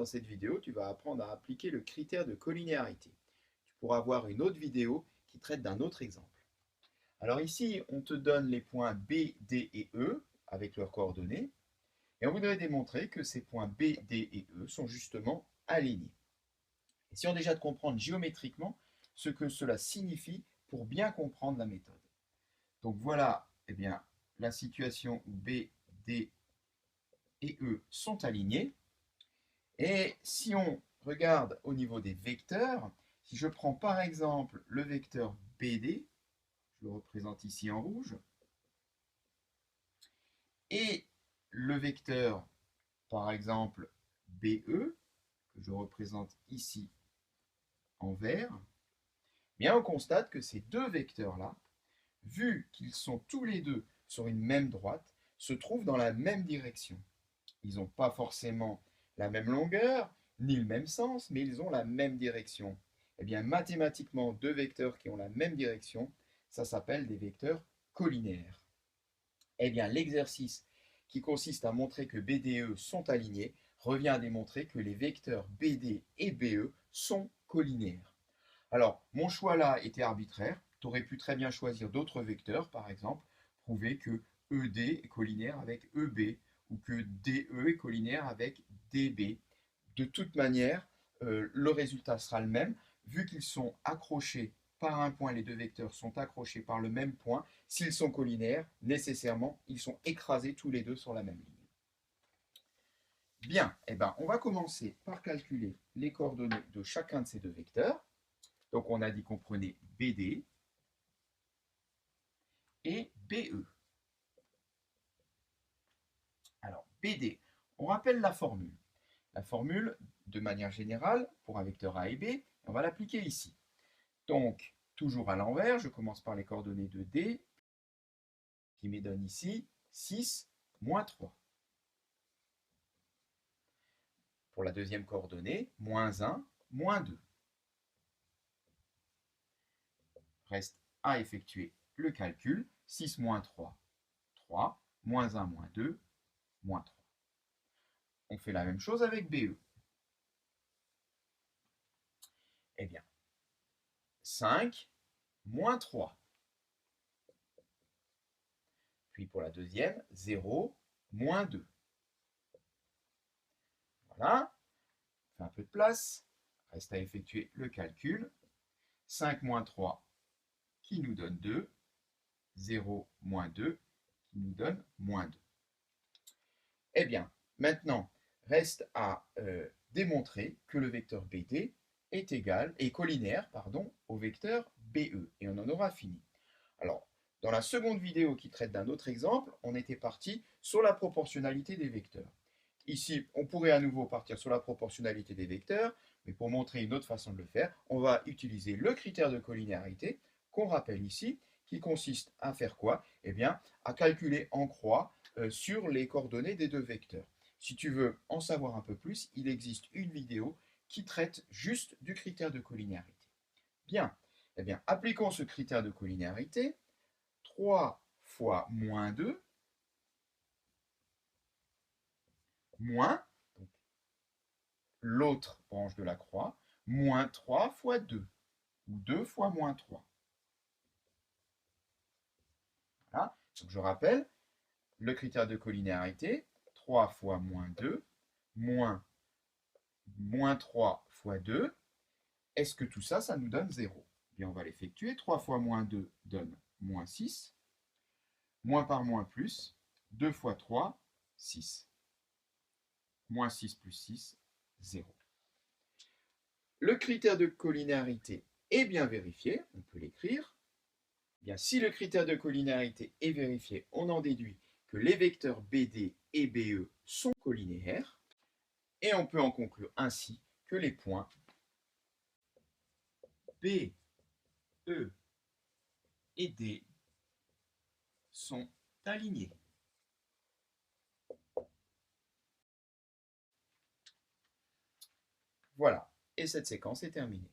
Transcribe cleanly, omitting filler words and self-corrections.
cette vidéo, tu vas apprendre à appliquer le critère de collinéarité. Tu pourras voir une autre vidéo qui traite d'un autre exemple. Alors ici, on te donne les points B, D et E avec leurs coordonnées. Et on voudrait démontrer que ces points B, D et E sont justement alignés. Essayons déjà de comprendre géométriquement ce que cela signifie pour bien comprendre la méthode. Donc voilà la situation où B, D et E sont alignés. Et si on regarde au niveau des vecteurs, si je prends par exemple le vecteur BD, je le représente ici en rouge, et le vecteur par exemple BE, que je représente ici en vert, bien on constate que ces deux vecteurs-là, vu qu'ils sont tous les deux sur une même droite, se trouvent dans la même direction. Ils n'ont pas forcément la même longueur, ni le même sens, mais ils ont la même direction. Eh bien, mathématiquement, deux vecteurs qui ont la même direction, ça s'appelle des vecteurs collinaires. Eh bien, l'exercice qui consiste à montrer que BD et E sont alignés revient à démontrer que les vecteurs BD et BE sont collinaires. Alors, mon choix là était arbitraire. Tu aurais pu très bien choisir d'autres vecteurs, par exemple, prouver que ED est collinaire avec EB ou que DE est collinaire avec DB. De toute manière, le résultat sera le même, vu qu'ils sont accrochés par un point, les deux vecteurs sont accrochés par le même point. S'ils sont collinaires, nécessairement, ils sont écrasés tous les deux sur la même ligne. Bien, on va commencer par calculer les coordonnées de chacun de ces deux vecteurs. Donc on a dit qu'on prenait BD et BE. Alors BD, on rappelle la formule. La formule, de manière générale, pour un vecteur A et B, on va l'appliquer ici. Donc, toujours à l'envers, je commence par les coordonnées de D, qui me donne ici 6, moins 3. Pour la deuxième coordonnée, moins 1, moins 2. Reste à effectuer le calcul. 6 moins 3, 3, moins 1 moins 2, moins 3. On fait la même chose avec BE. Eh bien, 5 moins 3. Puis pour la deuxième, 0 moins 2. Voilà, on fait un peu de place. Reste à effectuer le calcul. 5 moins 3 qui nous donne 2. 0 moins 2 qui nous donne moins 2. Eh bien, maintenant, reste à démontrer que le vecteur BD est collinaire au vecteur BE. Et on en aura fini. Alors, dans la seconde vidéo qui traite d'un autre exemple, on était parti sur la proportionnalité des vecteurs. Ici, on pourrait à nouveau partir sur la proportionnalité des vecteurs, mais pour montrer une autre façon de le faire, on va utiliser le critère de collinéarité, qu'on rappelle ici, qui consiste à faire quoi? Eh bien, à calculer en croix sur les coordonnées des deux vecteurs. Si tu veux en savoir un peu plus, il existe une vidéo qui traite juste du critère de collinéarité. Bien, eh bien, appliquons ce critère de collinéarité. 3 fois moins 2, moins l'autre branche de la croix, moins 3 fois 2, ou 2 fois moins 3. Voilà. Donc je rappelle, le critère de collinéarité, 3 fois moins 2, moins 3 fois 2. Est-ce que tout ça, ça nous donne 0? Bien, on va l'effectuer. 3 fois moins 2 donne moins 6. Moins par moins plus. 2 fois 3, 6. Moins 6 plus 6, 0. Le critère de collinéarité est bien vérifié. On peut l'écrire. Bien, si le critère de collinéarité est vérifié, on en déduit que les vecteurs BD et BE sont collinaires. Et on peut en conclure ainsi que les points B, E et D sont alignés. Voilà, et cette séquence est terminée.